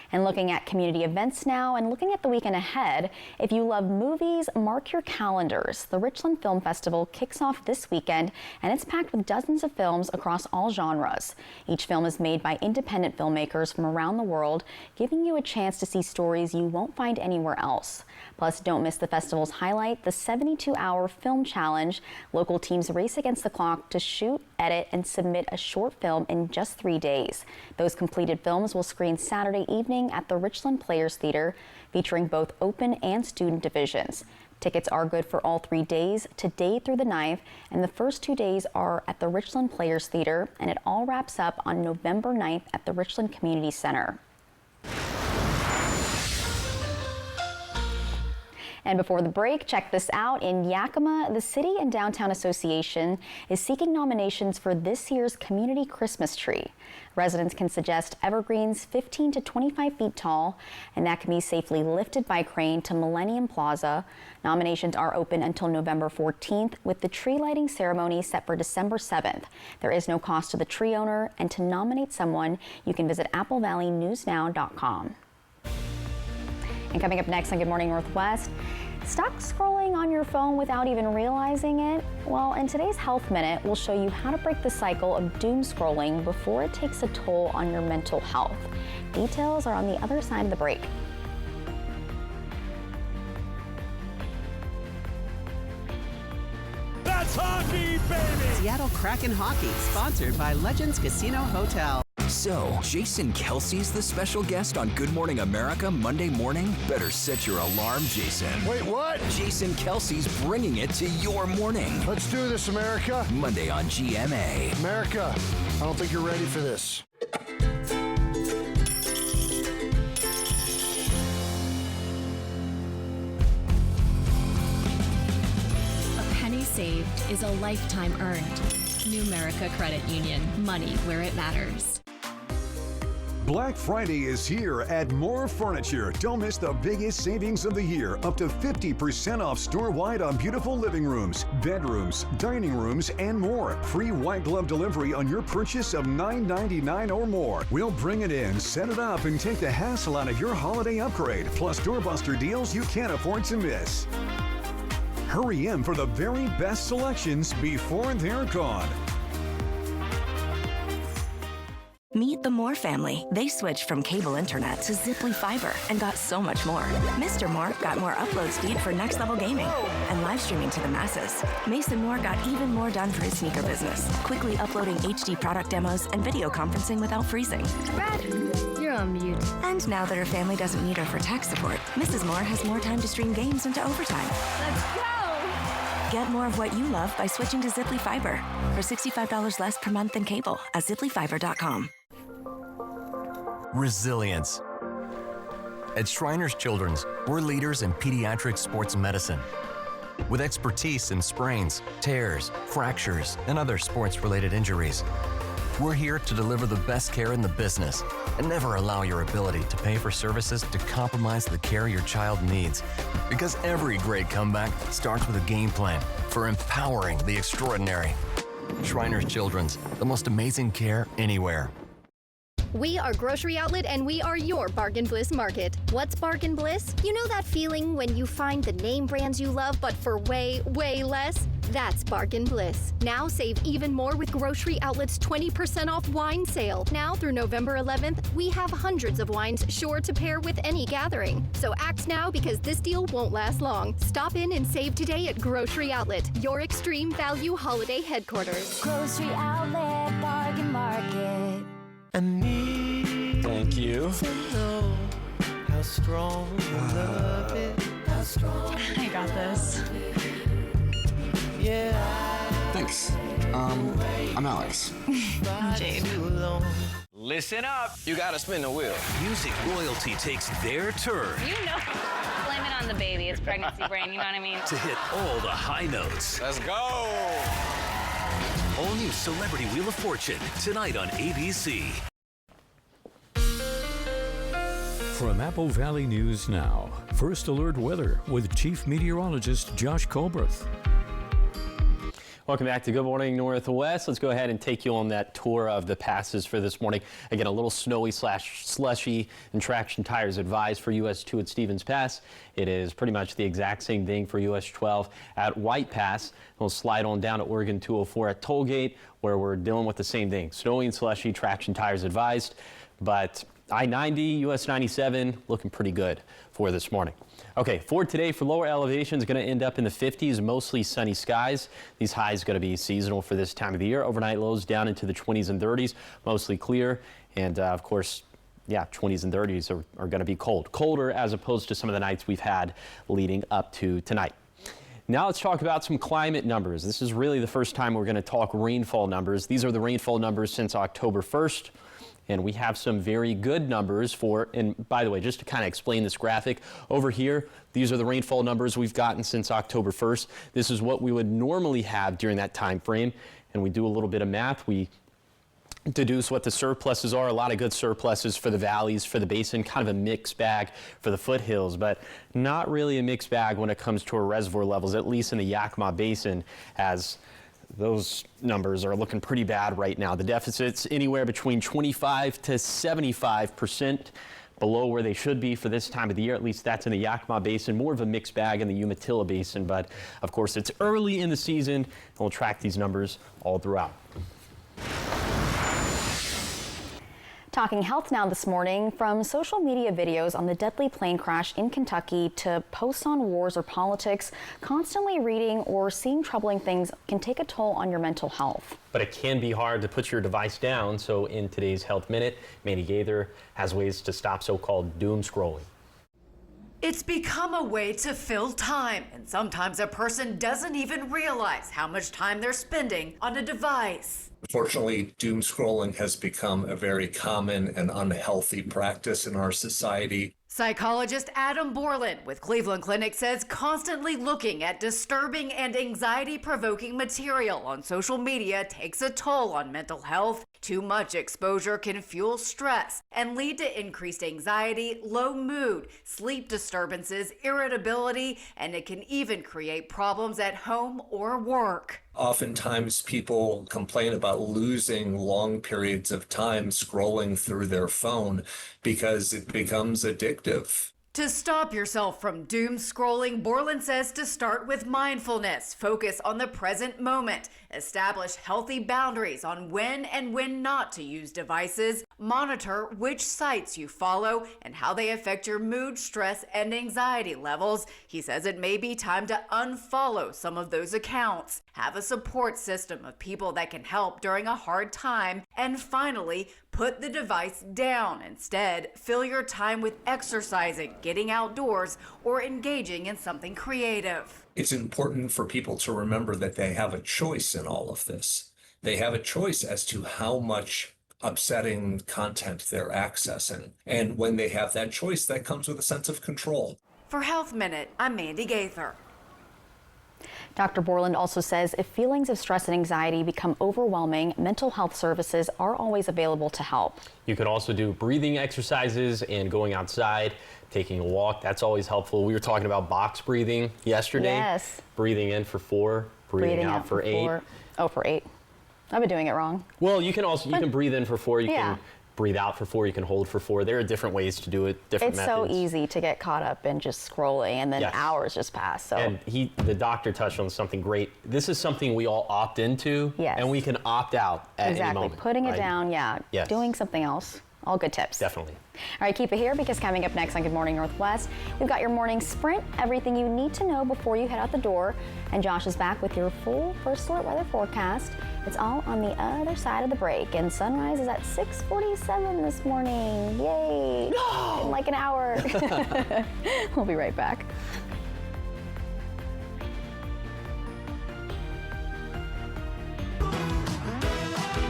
And looking at community events now and looking at the weekend ahead, if you love movies, mark your calendars. The Richland Film Festival kicks off this weekend, and it's packed with dozens of films across all genres. Each film is made by independent filmmakers from around the world, giving you a chance to see stories you won't find anywhere else. Plus, don't miss the festival's highlight, the 72-hour film challenge. Local teams race against the clock to shoot, edit, and submit a short film in just 3 days. Those completed films will screen Saturday evening at the Richland Players Theater, featuring both open and student divisions. Tickets are good for all 3 days, today through the 9th, and the first 2 days are at the Richland Players Theater, and it all wraps up on November 9th at the Richland Community Center. And before the break, check this out. In Yakima, the City and Downtown Association is seeking nominations for this year's Community Christmas Tree. Residents can suggest evergreens 15 to 25 feet tall, and that can be safely lifted by crane to Millennium Plaza. Nominations are open until November 14th, with the tree lighting ceremony set for December 7th. There is no cost to the tree owner, and to nominate someone, you can visit applevalleynewsnow.com. And coming up next on Good Morning Northwest, stuck scrolling on your phone without even realizing it? Well, in today's Health Minute, we'll show you how to break the cycle of doom scrolling before it takes a toll on your mental health. Details are on the other side of the break. That's hockey, baby! Seattle Kraken Hockey, sponsored by Legends Casino Hotel. So, Jason Kelsey's the special guest on Good Morning America Monday morning? Better set your alarm, Jason. Wait, what? Jason Kelsey's bringing it to your morning. Let's do this, America. Monday on GMA. America, I don't think you're ready for this. A penny saved is a lifetime earned. Numerica Credit Union. Money where it matters. Black Friday is here at More Furniture. Don't miss the biggest savings of the year. Up to 50% off store-wide on beautiful living rooms, bedrooms, dining rooms, and more. Free white glove delivery on your purchase of $9.99 or more. We'll bring it in, set it up, and take the hassle out of your holiday upgrade. Plus doorbuster deals you can't afford to miss. Hurry in for the very best selections before they're gone. Meet the Moore family. They switched from cable internet to Ziply Fiber and got so much more. Mr. Moore got more upload speed for next level gaming and live streaming to the masses. Mason Moore got even more done for his sneaker business, quickly uploading HD product demos and video conferencing without freezing. Brad, you're on mute. And now that her family doesn't need her for tech support, Mrs. Moore has more time to stream games into overtime. Let's go! Get more of what you love by switching to Ziply Fiber for $65 less per month than cable at ziplyfiber.com. Resilience. At Shriners Children's, we're leaders in pediatric sports medicine. With expertise in sprains, tears, fractures, and other sports-related injuries. We're here to deliver the best care in the business and never allow your ability to pay for services to compromise the care your child needs. Because every great comeback starts with a game plan for empowering the extraordinary. Shriners Children's, the most amazing care anywhere. We are Grocery Outlet and we are your Bargain Bliss Market. What's Bargain Bliss? You know that feeling when you find the name brands you love but for way, way less? That's Bargain Bliss. Now save even more with Grocery Outlet's 20% off wine sale. Now through November 11th, we have hundreds of wines sure to pair with any gathering. So act now because this deal won't last long. Stop in and save today at Grocery Outlet, your extreme value holiday headquarters. Grocery Outlet, Bargain Market. I need Thank you. to know how strong your love is. How strong I got this. Yeah. Thanks. I'm Alex. I'm Jade. Listen up. You gotta spin the wheel. Music royalty takes their turn You know, blame it on the baby. It's pregnancy brain, you know what I mean? to hit all the high notes. Let's go. All new Celebrity Wheel of Fortune, tonight on ABC. From Apple Valley News Now, First Alert Weather with Chief Meteorologist Josh Colbert. Welcome back to Good Morning Northwest. Let's go ahead and take you on that tour of the passes for this morning. Again, a little snowy / slushy and traction tires advised for US 2 at Stevens Pass. It is pretty much the exact same thing for US 12 at White Pass. We'll slide on down to Oregon 204 at Tollgate, where we're dealing with the same thing. Snowy and slushy, traction tires advised, but I-90, US 97 looking pretty good for this morning. Okay, for today, for lower elevations, going to end up in the 50s, mostly sunny skies. These highs going to be seasonal for this time of the year. Overnight lows down into the 20s and 30s, mostly clear. And of course, yeah, 20s and 30s are going to be cold. Colder as opposed to some of the nights we've had leading up to tonight. Now let's talk about some climate numbers. This is really the first time we're going to talk rainfall numbers. These are the rainfall numbers since October 1st. And we have some very good numbers for, and by the way, just to kind of explain this graphic, over here, these are the rainfall numbers we've gotten since October 1st. This is what we would normally have during that time frame. And we do a little bit of math. We deduce what the surpluses are. A lot of good surpluses for the valleys, for the basin, kind of a mixed bag for the foothills, but not really a mixed bag when it comes to our reservoir levels, at least in the Yakima Basin, as those numbers are looking pretty bad right now. The deficit's anywhere between 25 to 75% below where they should be for this time of the year. At least that's in the Yakima Basin. More of a mixed bag in the Umatilla Basin, but of course it's early in the season, and we'll track these numbers all throughout. Talking health now this morning, from social media videos on the deadly plane crash in Kentucky to posts on wars or politics, constantly reading or seeing troubling things can take a toll on your mental health. But it can be hard to put your device down, so in today's Health Minute, Mandy Gaither has ways to stop so-called doom scrolling. It's become a way to fill time, and sometimes a person doesn't even realize how much time they're spending on a device. Unfortunately, doom scrolling has become a very common and unhealthy practice in our society. Psychologist Adam Borland with Cleveland Clinic says constantly looking at disturbing and anxiety-provoking material on social media takes a toll on mental health. Too much exposure can fuel stress and lead to increased anxiety, low mood, sleep disturbances, irritability, and it can even create problems at home or work. Oftentimes people complain about losing long periods of time scrolling through their phone because it becomes addictive. To stop yourself from doom scrolling, Borland says to start with mindfulness, focus on the present moment, establish healthy boundaries on when and when not to use devices, monitor which sites you follow and how they affect your mood, stress, and anxiety levels. He says it may be time to unfollow some of those accounts, have a support system of people that can help during a hard time, and finally, put the device down. Instead, fill your time with exercising, getting outdoors, or engaging in something creative. It's important for people to remember that they have a choice in all of this. They have a choice as to how much upsetting content they're accessing. And when they have that choice, that comes with a sense of control. For Health Minute, I'm Mandy Gaither. Dr. Borland also says if feelings of stress and anxiety become overwhelming, mental health services are always available to help. You can also do breathing exercises and going outside, taking a walk. That's always helpful. We were talking about box breathing yesterday. Yes. Breathing in for 4, breathing out for 8. Oh, for 8. I've been doing it wrong. Well, you can also, you can breathe in for 4. You Yeah. can breathe out for 4. You can hold for 4. There are different ways to do it, different It's methods. so easy to get caught up in just scrolling and then Yes. hours just pass. So And the doctor touched on something great. This is something we all opt into, Yes. and we can opt out at any exactly, moment. putting it right? down, Yes. doing something else. All good tips. Definitely. All right, keep it here because coming up next on Good Morning Northwest, we've got your morning sprint, everything you need to know before you head out the door. And Josh is back with your full First Alert weather forecast. It's all on the other side of the break. And sunrise is at 6:47 this morning. Yay! No! In like an hour. We'll be right back.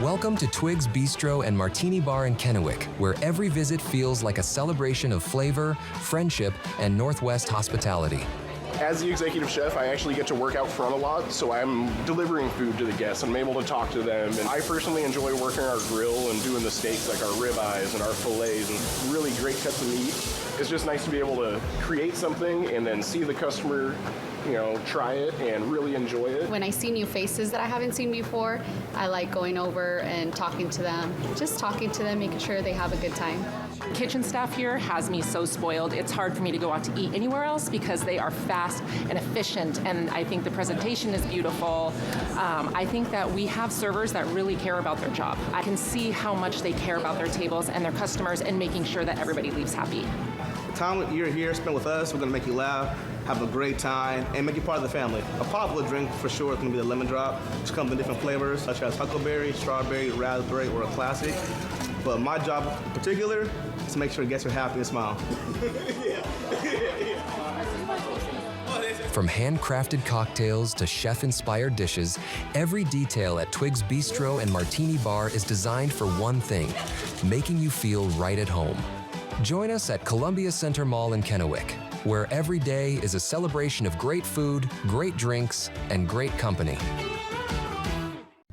Welcome to Twig's Bistro and Martini Bar in Kennewick, where every visit feels like a celebration of flavor, friendship, and Northwest hospitality. As the executive chef, I actually get to work out front a lot, so I'm delivering food to the guests and I'm able to talk to them. And I personally enjoy working our grill and doing the steaks like our ribeyes and our fillets and really great cuts of meat. It's just nice to be able to create something and then see the customer, you know, try it and really enjoy it. When I see new faces that I haven't seen before, I like going over and talking to them, just talking to them, making sure they have a good time. Kitchen staff here has me so spoiled. It's hard for me to go out to eat anywhere else because they are fast and efficient, and I think the presentation is beautiful. I think that we have servers that really care about their job. I can see how much they care about their tables and their customers and making sure that everybody leaves happy. The time you're here spent with us, we're gonna make you laugh, have a great time, and make you part of the family. A popular drink for sure is gonna be the lemon drop, which comes in different flavors, such as huckleberry, strawberry, raspberry, or a classic. But my job in particular is to make sure guests are happy and smile. From handcrafted cocktails to chef-inspired dishes, every detail at Twig's Bistro and Martini Bar is designed for one thing, making you feel right at home. Join us at Columbia Center Mall in Kennewick, where every day is a celebration of great food, great drinks, and great company.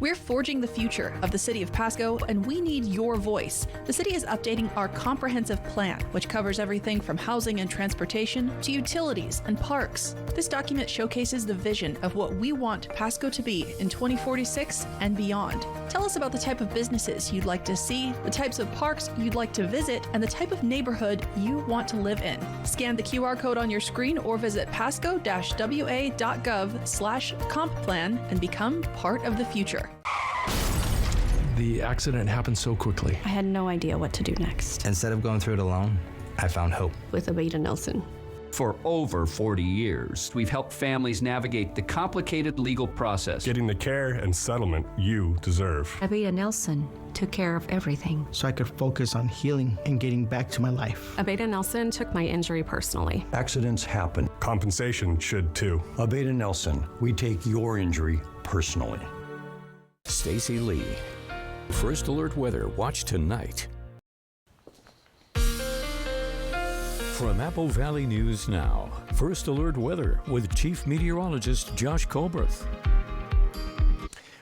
We're forging the future of the city of Pasco, and we need your voice. The city is updating our comprehensive plan, which covers everything from housing and transportation to utilities and parks. This document showcases the vision of what we want Pasco to be in 2046 and beyond. Tell us about the type of businesses you'd like to see, the types of parks you'd like to visit, and the type of neighborhood you want to live in. Scan the QR code on your screen or visit pasco-wa.gov/comp plan and become part of the future. The accident happened so quickly. I had no idea what to do next. Instead of going through it alone, I found hope. With Abeda Nelson. For over 40 years, we've helped families navigate the complicated legal process. Getting the care and settlement you deserve. Abeda Nelson took care of everything. So I could focus on healing and getting back to my life. Abeda Nelson took my injury personally. Accidents happen. Compensation should too. Abeda Nelson, we take your injury personally. Stacy Lee. First Alert Weather, watch tonight. From Apple Valley News Now, First Alert Weather with Chief Meteorologist Josh Colbert.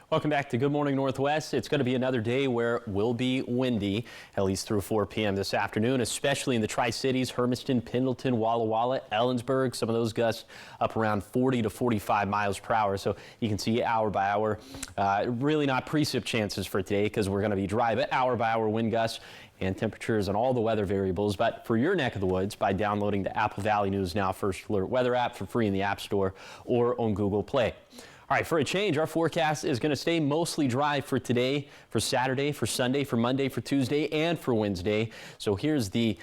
Welcome back to Good Morning Northwest. It's going to be another day where it will be windy, at least through 4 p.m. this afternoon, especially in the Tri-Cities, Hermiston, Pendleton, Walla Walla, Ellensburg. Some of those gusts up around 40 to 45 miles per hour. So you can see hour by hour. Really not precip chances for today because we're going to be dry, but hour by hour wind gusts and temperatures and all the weather variables. But for your neck of the woods, by downloading the Apple Valley News Now First Alert Weather app for free in the App Store or on Google Play. All right, for a change, our forecast is going to stay mostly dry for today, for Saturday, for Sunday, for Monday, for Tuesday, and for Wednesday. So here's the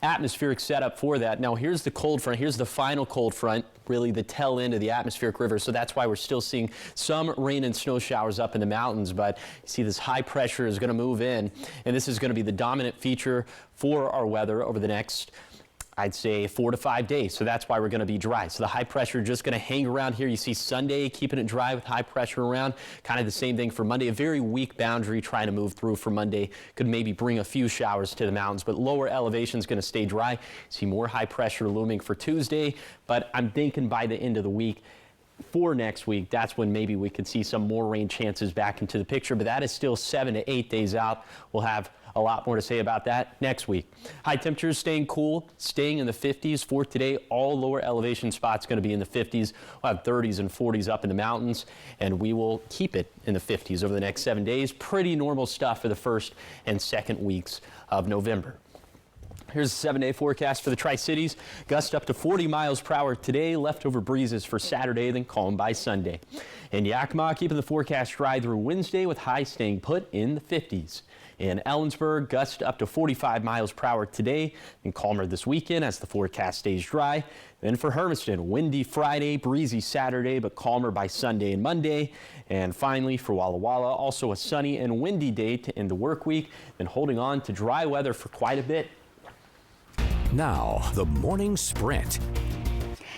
atmospheric setup for that. Now here's the cold front. Here's the final cold front, really the tail end of the atmospheric river. So that's why we're still seeing some rain and snow showers up in the mountains. But you see this high pressure is going to move in, and this is going to be the dominant feature for our weather over the next, I'd say, 4 to 5 days. So that's why we're going to be dry. So the high pressure just going to hang around here. You see Sunday keeping it dry with high pressure around. Kind of the same thing for Monday. A very weak boundary trying to move through for Monday. Could maybe bring a few showers to the mountains, but lower elevation is going to stay dry. See more high pressure looming for Tuesday, but I'm thinking by the end of the week, for next week, that's when maybe we could see some more rain chances back into the picture, but that is still 7 to 8 days out. We'll have a lot more to say about that next week. High temperatures staying cool, staying in the 50s for today. All lower elevation spots going to be in the 50s. We'll have 30s and 40s up in the mountains, and we will keep it in the 50s over the next 7 days. Pretty normal stuff for the first and second weeks of November. Here's the 7-day forecast for the Tri-Cities. Gusts up to 40 miles per hour today. Leftover breezes for Saturday, then calm by Sunday. In Yakima, keeping the forecast dry through Wednesday with highs staying put in the 50s. In Ellensburg, gusts up to 45 miles per hour today and calmer this weekend as the forecast stays dry. Then for Hermiston, windy Friday, breezy Saturday, but calmer by Sunday and Monday. And finally for Walla Walla, also a sunny and windy day to end the work week, then holding on to dry weather for quite a bit. Now, the morning sprint.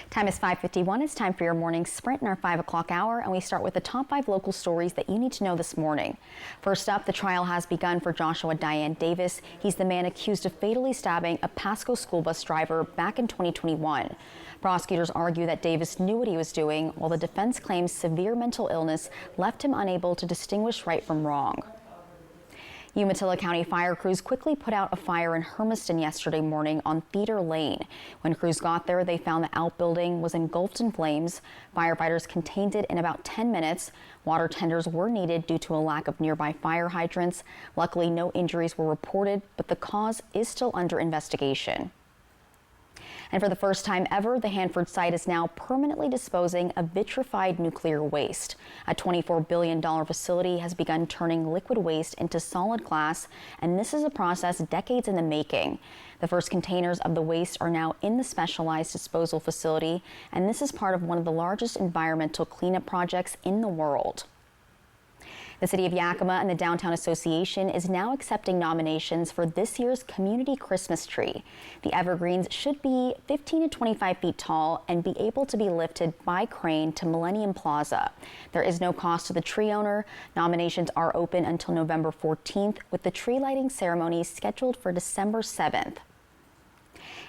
Time is 5:51. It's time for your morning sprint in our 5 o'clock hour, and we start with the top 5 local stories that you need to know this morning. First up, the trial has begun for Joshua Diane Davis. He's the man accused of fatally stabbing a Pasco school bus driver back in 2021. Prosecutors argue that Davis knew what he was doing, while the defense claims severe mental illness left him unable to distinguish right from wrong. Umatilla County fire crews quickly put out a fire in Hermiston yesterday morning on Theater Lane. When crews got there, they found the outbuilding was engulfed in flames. Firefighters contained it in about 10 minutes. Water tenders were needed due to a lack of nearby fire hydrants. Luckily, no injuries were reported, but the cause is still under investigation. And for the first time ever, the Hanford site is now permanently disposing of vitrified nuclear waste. A $24 billion facility has begun turning liquid waste into solid glass, and this is a process decades in the making. The first containers of the waste are now in the specialized disposal facility, and this is part of one of the largest environmental cleanup projects in the world. The City of Yakima and the Downtown Association is now accepting nominations for this year's Community Christmas Tree. The evergreens should be 15 to 25 feet tall and be able to be lifted by crane to Millennium Plaza. There is no cost to the tree owner. Nominations are open until November 14th, with the tree lighting ceremony scheduled for December 7th.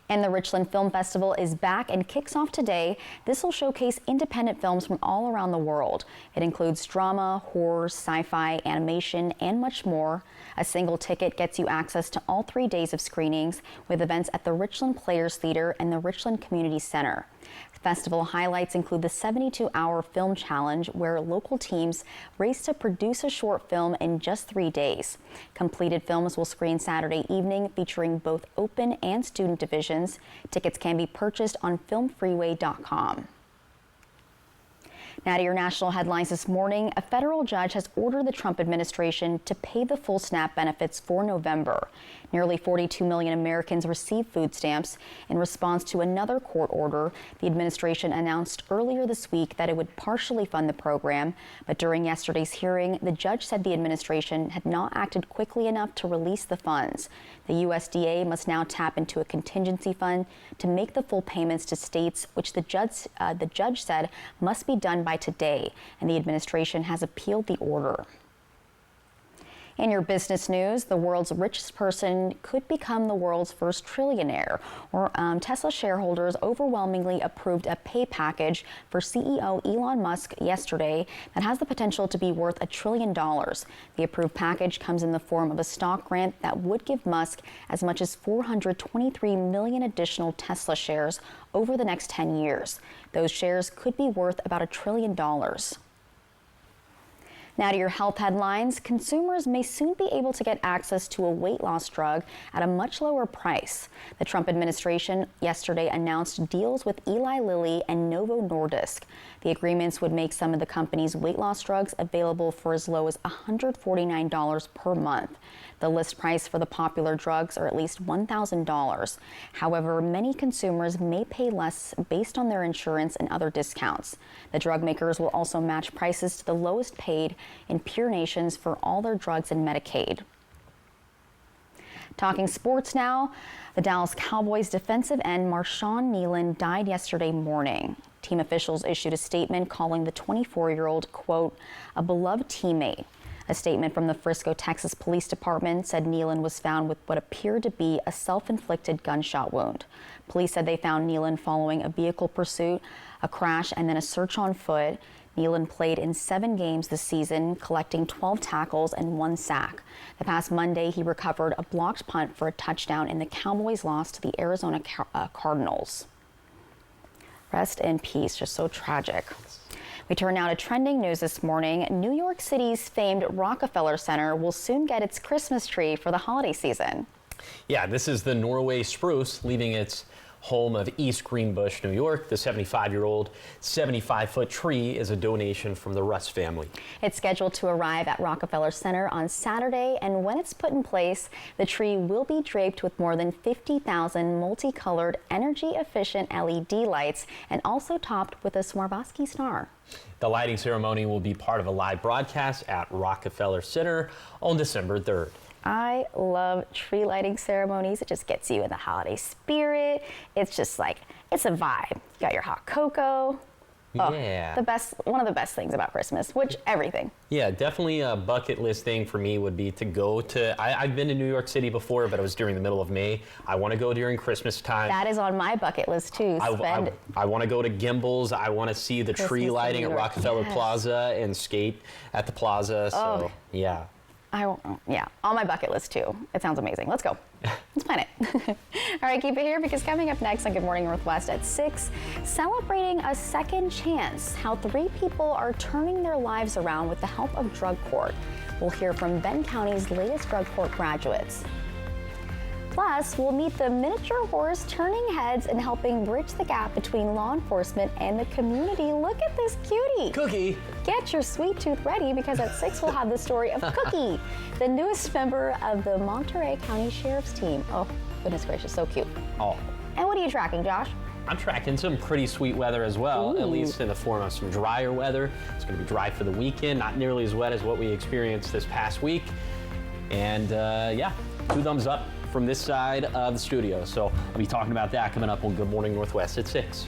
And the Richland Film Festival is back and kicks off today. This will showcase independent films from all around the world. It includes drama, horror, sci-fi, animation, and much more. A single ticket gets you access to all 3 days of screenings, with events at the Richland Players Theater and the Richland Community Center. Festival highlights include the 72-hour film challenge, where local teams race to produce a short film in just 3 days. Completed films will screen Saturday evening, featuring both open and student divisions. Tickets can be purchased on filmfreeway.com. Now to your national headlines this morning. A federal judge has ordered the Trump administration to pay the full SNAP benefits for November. Nearly 42 million Americans received food stamps. In response to another court order, the administration announced earlier this week that it would partially fund the program. But during yesterday's hearing, the judge said the administration had not acted quickly enough to release the funds. The USDA must now tap into a contingency fund to make the full payments to states, which the judge said must be done by today, and the administration has appealed the order. In your business news, the world's richest person could become the world's first trillionaire. Tesla shareholders overwhelmingly approved a pay package for CEO Elon Musk yesterday that has the potential to be worth $1 trillion. The approved package comes in the form of a stock grant that would give Musk as much as 423 million additional Tesla shares over the next 10 years. Those shares could be worth about $1 trillion. Now to your health headlines. Consumers may soon be able to get access to a weight loss drug at a much lower price. The Trump administration yesterday announced deals with Eli Lilly and Novo Nordisk. The agreements would make some of the company's weight loss drugs available for as low as $149 per month. The list price for the popular drugs are at least $1,000. However, many consumers may pay less based on their insurance and other discounts. The drug makers will also match prices to the lowest paid in peer nations for all their drugs and Medicaid. Talking sports now, the Dallas Cowboys defensive end Marshawn Kneeland died yesterday morning. Team officials issued a statement calling the 24-year-old, quote, a beloved teammate. A statement from the Frisco, Texas Police Department said Kneeland was found with what appeared to be a self-inflicted gunshot wound. Police said they found Kneeland following a vehicle pursuit, a crash, and then a search on foot. Kneeland played in 7 games this season, collecting 12 tackles and 1 sack. The past Monday, he recovered a blocked punt for a touchdown in the Cowboys' loss to the Arizona Cardinals. Rest in peace, just so tragic. We turn now to trending news this morning. New York City's famed Rockefeller Center will soon get its Christmas tree for the holiday season. Yeah, this is the Norway spruce, leaving its home of East Greenbush, New York. The 75-year-old 75-foot tree is a donation from the Russ family. It's scheduled to arrive at Rockefeller Center on Saturday, and when it's put in place, the tree will be draped with more than 50,000 multicolored, energy-efficient LED lights and also topped with a Swarovski star. The lighting ceremony will be part of a live broadcast at Rockefeller Center on December 3rd. I love tree lighting ceremonies. It just gets you in the holiday spirit. It's just like, it's a vibe. You got your hot cocoa. Yeah. One of the best things about Christmas, which everything. Yeah, definitely a bucket list thing for me would be to go to, I've been to New York City before, but it was during the middle of May. I want to go during Christmas time. That is on my bucket list too. I want to go to Gimbals. I want to see the tree lighting at Rockefeller Plaza and skate at the plaza. So, yeah. Yeah, on my bucket list too. It sounds amazing. Let's go. Let's plan it. All right, keep it here because coming up next on Good Morning Northwest at 6, celebrating a second chance, how 3 people are turning their lives around with the help of drug court. We'll hear from Benton County's latest drug court graduates. Plus, we'll meet the miniature horse turning heads and helping bridge the gap between law enforcement and the community. Look at this cutie. Cookie. Get your sweet tooth ready because at 6 we'll have the story of Cookie, the newest member of the Monterey County Sheriff's team. Oh, goodness gracious, so cute. Oh. And what are you tracking, Josh? I'm tracking some pretty sweet weather as well, at least in the form of some drier weather. It's going to be dry for the weekend, not nearly as wet as what we experienced this past week. And yeah, 2 thumbs up from this side of the studio. So I'll be talking about that coming up on Good Morning Northwest at 6.